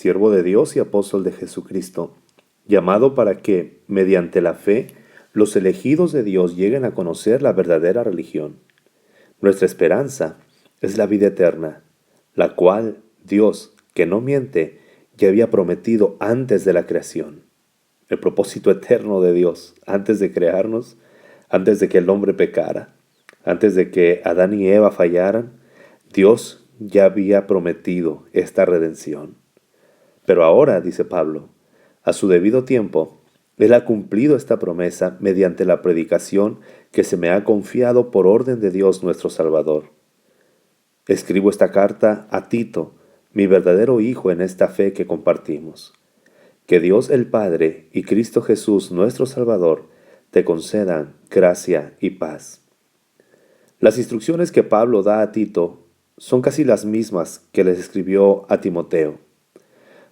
siervo de Dios y apóstol de Jesucristo, llamado para que, mediante la fe, los elegidos de Dios lleguen a conocer la verdadera religión. Nuestra esperanza es la vida eterna, la cual Dios, que no miente, ya había prometido antes de la creación. El propósito eterno de Dios, antes de crearnos, antes de que el hombre pecara, antes de que Adán y Eva fallaran, Dios ya había prometido esta redención. Pero ahora, dice Pablo, a su debido tiempo, Él ha cumplido esta promesa mediante la predicación que se me ha confiado por orden de Dios nuestro Salvador. Escribo esta carta a Tito, mi verdadero hijo en esta fe que compartimos. Que Dios el Padre y Cristo Jesús nuestro Salvador te concedan gracia y paz. Las instrucciones que Pablo da a Tito son casi las mismas que les escribió a Timoteo.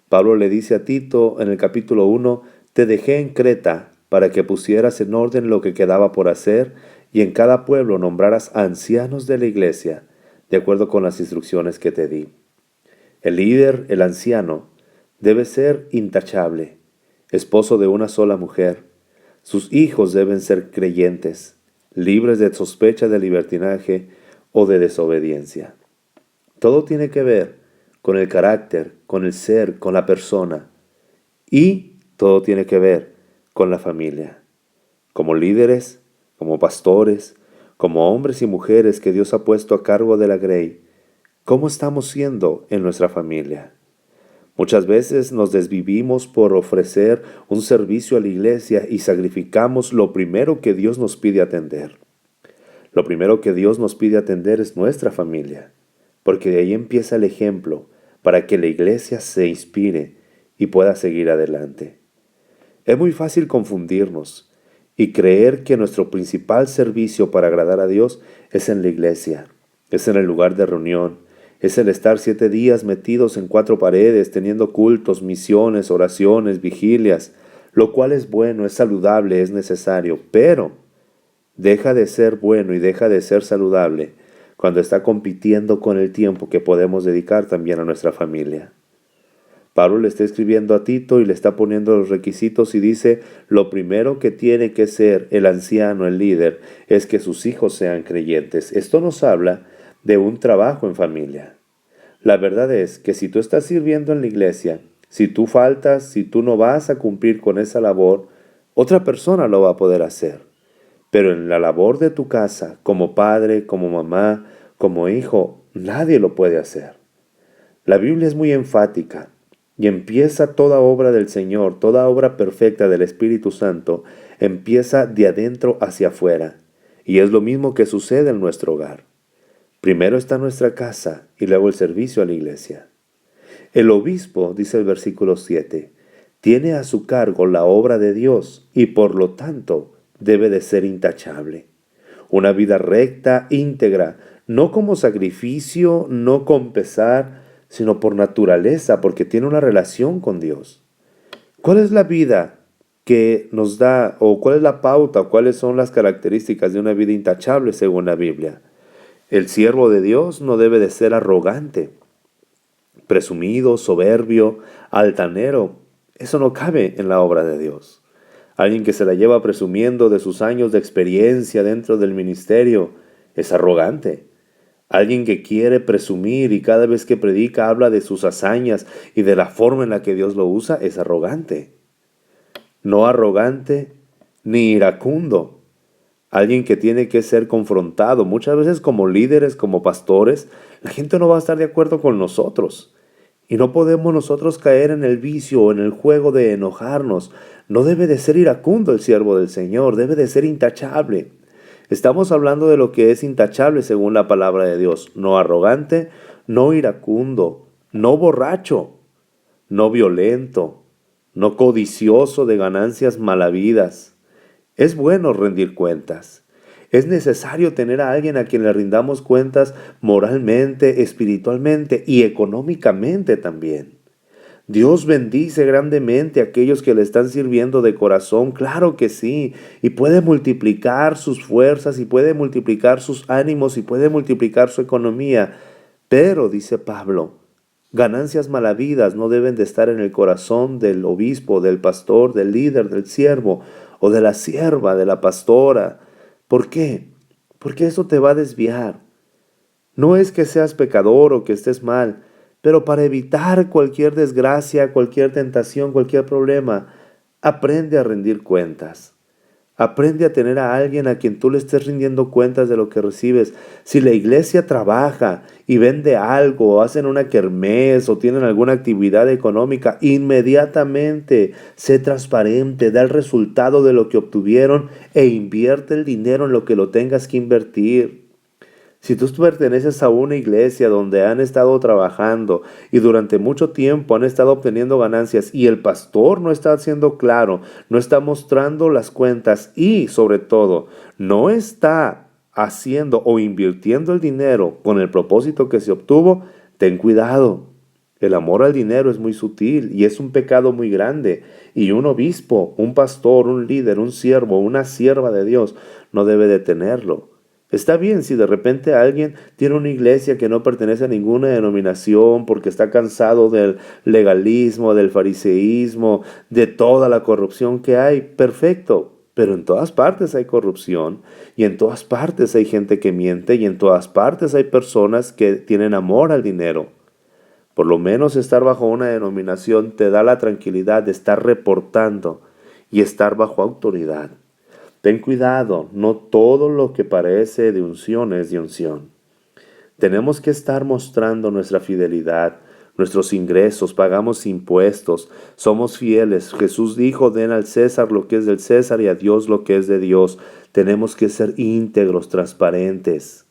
Pablo le dice a Tito en el capítulo 1, te dejé en Creta para que pusieras en orden lo que quedaba por hacer y en cada pueblo nombraras ancianos de la iglesia, de acuerdo con las instrucciones que te di. El líder, el anciano, debe ser intachable, esposo de una sola mujer. Sus hijos deben ser creyentes, libres de sospecha de libertinaje o de desobediencia. Todo tiene que ver con el carácter, con el ser, con la persona. Y todo tiene que ver con la familia. Como líderes, como pastores, como hombres y mujeres que Dios ha puesto a cargo de la grey, ¿cómo estamos siendo en nuestra familia? Muchas veces nos desvivimos por ofrecer un servicio a la iglesia y sacrificamos lo primero que Dios nos pide atender. Lo primero que Dios nos pide atender es nuestra familia, porque de ahí empieza el ejemplo para que la iglesia se inspire y pueda seguir adelante. Es muy fácil confundirnos y creer que nuestro principal servicio para agradar a Dios es en la iglesia, es en el lugar de reunión, es el estar 7 días metidos en 4 paredes, teniendo cultos, misiones, oraciones, vigilias, lo cual es bueno, es saludable, es necesario, pero deja de ser bueno y deja de ser saludable cuando está compitiendo con el tiempo que podemos dedicar también a nuestra familia. Pablo le está escribiendo a Tito y le está poniendo los requisitos y dice, lo primero que tiene que ser el anciano, el líder, es que sus hijos sean creyentes. Esto nos habla de un trabajo en familia. La verdad es que si tú estás sirviendo en la iglesia, si tú faltas, si tú no vas a cumplir con esa labor, otra persona lo va a poder hacer. Pero en la labor de tu casa, como padre, como mamá, como hijo, nadie lo puede hacer. La Biblia es muy enfática y empieza toda obra del Señor, toda obra perfecta del Espíritu Santo, empieza de adentro hacia afuera. Y es lo mismo que sucede en nuestro hogar. Primero está nuestra casa y luego el servicio a la iglesia. El obispo, dice el versículo 7, tiene a su cargo la obra de Dios y por lo tanto debe de ser intachable. Una vida recta, íntegra, no como sacrificio, no con pesar, sino por naturaleza, porque tiene una relación con Dios. ¿Cuál es la vida que nos da, o cuál es la pauta, o cuáles son las características de una vida intachable según la Biblia? El siervo de Dios no debe de ser arrogante, presumido, soberbio, altanero. Eso no cabe en la obra de Dios. Alguien que se la lleva presumiendo de sus años de experiencia dentro del ministerio es arrogante. Alguien que quiere presumir y cada vez que predica habla de sus hazañas y de la forma en la que Dios lo usa es arrogante. No arrogante ni iracundo. Alguien que tiene que ser confrontado. Muchas veces como líderes, como pastores, la gente no va a estar de acuerdo con nosotros. Y no podemos nosotros caer en el vicio o en el juego de enojarnos. No debe de ser iracundo el siervo del Señor, debe de ser intachable. Estamos hablando de lo que es intachable según la palabra de Dios. No arrogante, no iracundo, no borracho, no violento, no codicioso de ganancias malavidas. Es bueno rendir cuentas. Es necesario tener a alguien a quien le rindamos cuentas moralmente, espiritualmente y económicamente también. Dios bendice grandemente a aquellos que le están sirviendo de corazón, claro que sí, y puede multiplicar sus fuerzas y puede multiplicar sus ánimos y puede multiplicar su economía. Pero, dice Pablo, Ganancias malavidas no deben de estar en el corazón del obispo, del pastor, del líder, del siervo o de la sierva, de la pastora. ¿Por qué? Porque eso te va a desviar. No es que seas pecador o que estés mal, pero para evitar cualquier desgracia, cualquier tentación, cualquier problema, aprende a rendir cuentas. Aprende a tener a alguien a quien tú le estés rindiendo cuentas de lo que recibes. Si la iglesia trabaja y vende algo, o hacen una kermés o tienen alguna actividad económica, inmediatamente sé transparente, da el resultado de lo que obtuvieron e invierte el dinero en lo que lo tengas que invertir. Si tú perteneces a una iglesia donde han estado trabajando y durante mucho tiempo han estado obteniendo ganancias y el pastor no está siendo claro, no está mostrando las cuentas y, sobre todo, no está haciendo o invirtiendo el dinero con el propósito que se obtuvo, ten cuidado. El amor al dinero es muy sutil y es un pecado muy grande, y un obispo, un pastor, un líder, un siervo, una sierva de Dios no debe de tenerlo. Está bien si de repente alguien tiene una iglesia que no pertenece a ninguna denominación porque está cansado del legalismo, del fariseísmo, de toda la corrupción que hay. Perfecto, pero en todas partes hay corrupción y en todas partes hay gente que miente y en todas partes hay personas que tienen amor al dinero. Por lo menos estar bajo una denominación te da la tranquilidad de estar reportando y estar bajo autoridad. Ten cuidado, no todo lo que parece de unción es de unción. Tenemos que estar mostrando nuestra fidelidad, nuestros ingresos, pagamos impuestos, somos fieles. Jesús dijo, den al César lo que es del César y a Dios lo que es de Dios. Tenemos que ser íntegros, transparentes.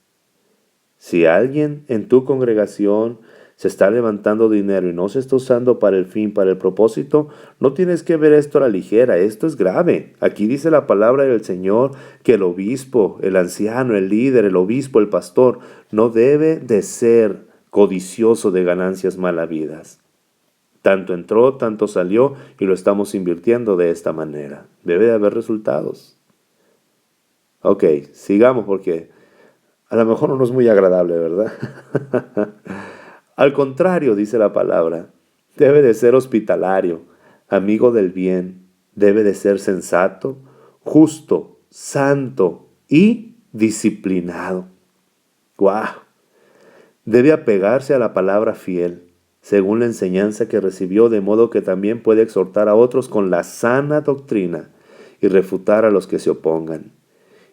Si alguien en tu congregación se está levantando dinero y no se está usando para el fin, para el propósito, no tienes que ver esto a la ligera, esto es grave. Aquí dice la palabra del Señor que el obispo, el anciano, el líder, el obispo, el pastor, no debe de ser codicioso de ganancias mal habidas. Tanto entró, tanto salió y lo estamos invirtiendo de esta manera. Debe de haber resultados. Ok, sigamos porque a lo mejor no es muy agradable, ¿verdad? Al contrario, dice la palabra, debe de ser hospitalario, amigo del bien, debe de ser sensato, justo, santo y disciplinado. ¡Guau! Debe apegarse a la palabra fiel, según la enseñanza que recibió, de modo que también puede exhortar a otros con la sana doctrina y refutar a los que se opongan.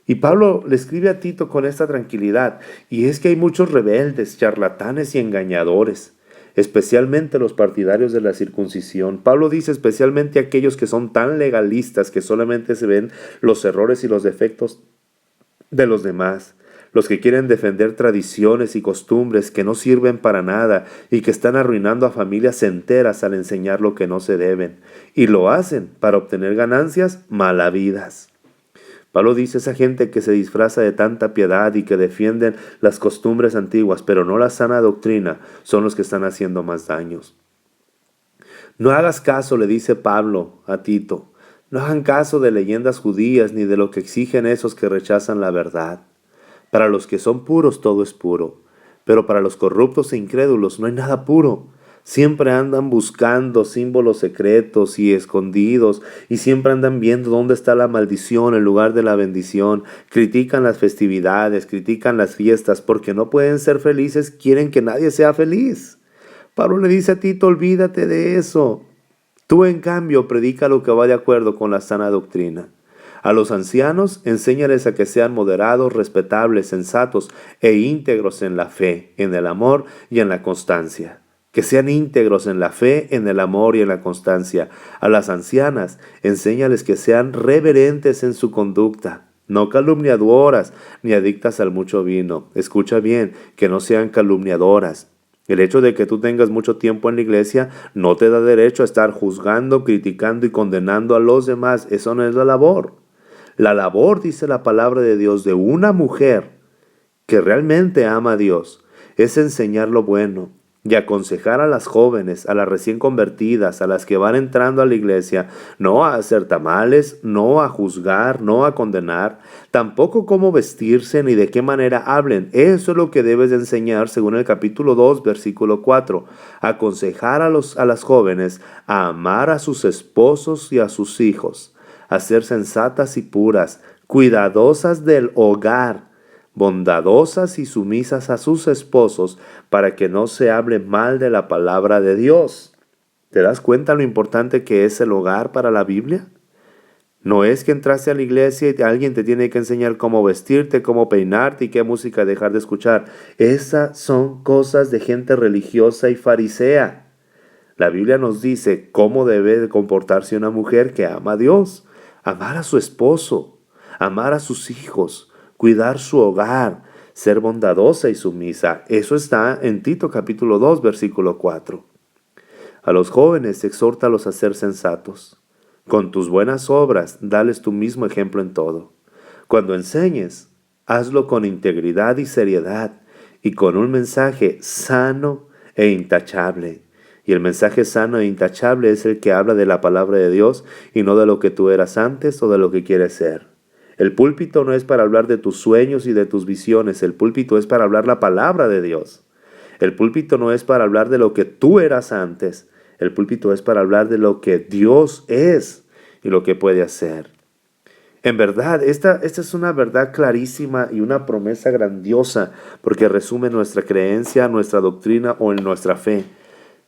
Y Pablo le escribe a Tito con esta tranquilidad, y es que hay muchos rebeldes, charlatanes y engañadores, especialmente los partidarios de la circuncisión. Pablo dice especialmente aquellos que son tan legalistas que solamente se ven los errores y los defectos de los demás, los que quieren defender tradiciones y costumbres que no sirven para nada y que están arruinando a familias enteras al enseñar lo que no se deben, y lo hacen para obtener ganancias malavidas. Pablo dice esa gente que se disfraza de tanta piedad y que defienden las costumbres antiguas, pero no la sana doctrina, son los que están haciendo más daños. No hagas caso, le dice Pablo a Tito, no hagan caso de leyendas judías ni de lo que exigen esos que rechazan la verdad. Para los que son puros todo es puro, pero para los corruptos e incrédulos no hay nada puro. Siempre andan buscando símbolos secretos y escondidos y siempre andan viendo dónde está la maldición en lugar de la bendición. Critican las festividades, critican las fiestas porque no pueden ser felices, quieren que nadie sea feliz. Pablo le dice a Tito, olvídate de eso. Tú, en cambio, predica lo que va de acuerdo con la sana doctrina. A los ancianos, enséñales a que sean moderados, respetables, sensatos e íntegros en la fe, en el amor y en la constancia. Que sean íntegros en la fe, en el amor y en la constancia. A las ancianas, enséñales que sean reverentes en su conducta, no calumniadoras ni adictas al mucho vino. Escucha bien, que no sean calumniadoras. El hecho de que tú tengas mucho tiempo en la iglesia no te da derecho a estar juzgando, criticando y condenando a los demás. Eso no es la labor. La labor, dice la palabra de Dios, de una mujer que realmente ama a Dios, es enseñar lo bueno, y aconsejar a las jóvenes, a las recién convertidas, a las que van entrando a la iglesia, no a hacer tamales, no a juzgar, no a condenar, tampoco cómo vestirse ni de qué manera hablen. Eso es lo que debes de enseñar según el capítulo 2, versículo 4. Aconsejar a las jóvenes a amar a sus esposos y a sus hijos, a ser sensatas y puras, cuidadosas del hogar, bondadosas y sumisas a sus esposos, para que no se hable mal de la palabra de Dios. ¿Te das cuenta lo importante que es el hogar para la Biblia? No es que entraste a la iglesia y alguien te tiene que enseñar cómo vestirte, cómo peinarte y qué música dejar de escuchar. Esas son cosas de gente religiosa y farisea. La Biblia nos dice cómo debe de comportarse una mujer que ama a Dios, amar a su esposo, amar a sus hijos, cuidar su hogar, ser bondadosa y sumisa. Eso está en Tito capítulo 2, versículo 4. A los jóvenes exhórtalos a ser sensatos. Con tus buenas obras, dales tu mismo ejemplo en todo. Cuando enseñes, hazlo con integridad y seriedad y con un mensaje sano e intachable. Y el mensaje sano e intachable es el que habla de la palabra de Dios y no de lo que tú eras antes o de lo que quieres ser. El púlpito no es para hablar de tus sueños y de tus visiones, el púlpito es para hablar la palabra de Dios. El púlpito no es para hablar de lo que tú eras antes, el púlpito es para hablar de lo que Dios es y lo que puede hacer. En verdad, esta es una verdad clarísima y una promesa grandiosa porque resume nuestra creencia, nuestra doctrina o en nuestra fe.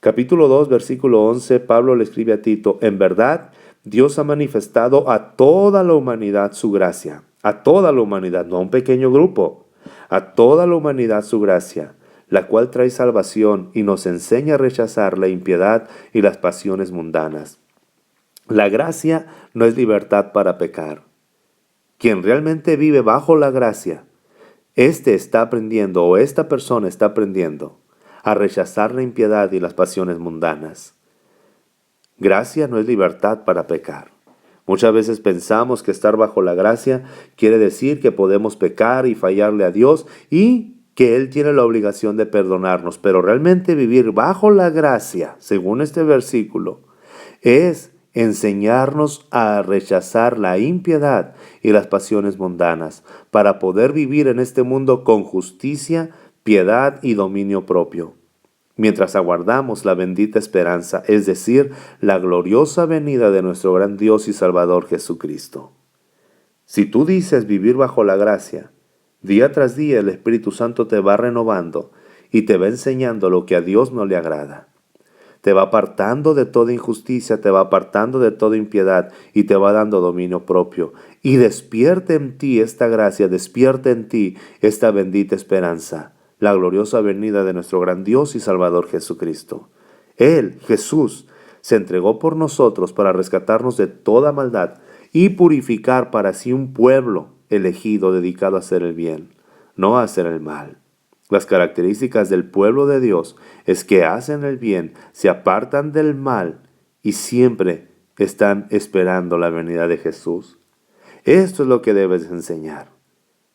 Capítulo 2, versículo 11, Pablo le escribe a Tito: en verdad, Dios ha manifestado a toda la humanidad su gracia, a toda la humanidad, no a un pequeño grupo, a toda la humanidad su gracia, la cual trae salvación y nos enseña a rechazar la impiedad y las pasiones mundanas. La gracia no es libertad para pecar. Quien realmente vive bajo la gracia, está aprendiendo o esta persona está aprendiendo a rechazar la impiedad y las pasiones mundanas. Gracia no es libertad para pecar. Muchas veces pensamos que estar bajo la gracia quiere decir que podemos pecar y fallarle a Dios y que Él tiene la obligación de perdonarnos. Pero realmente vivir bajo la gracia, según este versículo, es enseñarnos a rechazar la impiedad y las pasiones mundanas para poder vivir en este mundo con justicia, piedad y dominio propio. Mientras aguardamos la bendita esperanza, es decir, la gloriosa venida de nuestro gran Dios y Salvador Jesucristo. Si tú dices vivir bajo la gracia, día tras día el Espíritu Santo te va renovando y te va enseñando lo que a Dios no le agrada. Te va apartando de toda injusticia, te va apartando de toda impiedad y te va dando dominio propio. Y despierta en ti esta gracia, despierta en ti esta bendita esperanza, la gloriosa venida de nuestro gran Dios y Salvador Jesucristo. Él, Jesús, se entregó por nosotros para rescatarnos de toda maldad y purificar para sí un pueblo elegido dedicado a hacer el bien, no a hacer el mal. Las características del pueblo de Dios es que hacen el bien, se apartan del mal y siempre están esperando la venida de Jesús. Esto es lo que debes enseñar.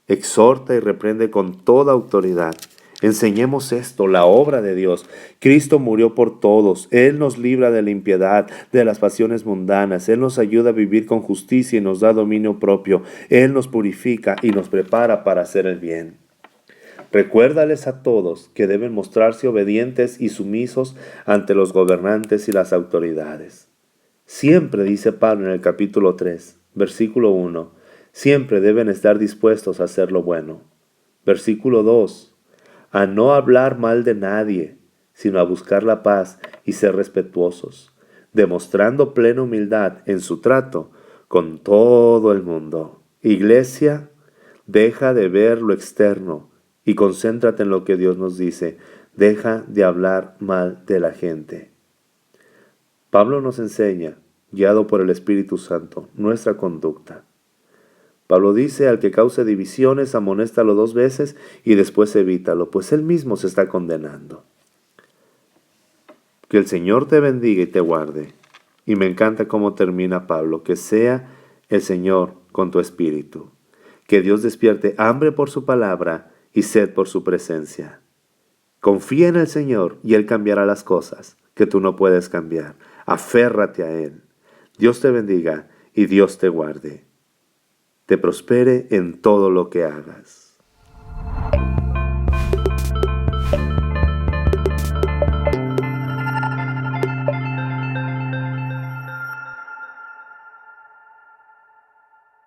Exhorta y reprende con toda autoridad. Enseñemos esto, la obra de Dios. Cristo murió por todos. Él nos libra de la impiedad, de las pasiones mundanas. Él nos ayuda a vivir con justicia y nos da dominio propio. Él nos purifica y nos prepara para hacer el bien. Recuérdales a todos que deben mostrarse obedientes y sumisos ante los gobernantes y las autoridades. Siempre, dice Pablo en el capítulo 3, versículo 1, siempre deben estar dispuestos a hacer lo bueno. Versículo 2, a no hablar mal de nadie, sino a buscar la paz y ser respetuosos, demostrando plena humildad en su trato con todo el mundo. Iglesia, deja de ver lo externo y concéntrate en lo que Dios nos dice. Deja de hablar mal de la gente. Pablo nos enseña, guiado por el Espíritu Santo, nuestra conducta. Pablo dice: al que cause divisiones, amonéstalo 2 veces y después evítalo, pues él mismo se está condenando. Que el Señor te bendiga y te guarde. Y me encanta cómo termina Pablo: que sea el Señor con tu espíritu. Que Dios despierte hambre por su palabra y sed por su presencia. Confía en el Señor y Él cambiará las cosas que tú no puedes cambiar. Aférrate a Él. Dios te bendiga y Dios te guarde. Te prospere en todo lo que hagas.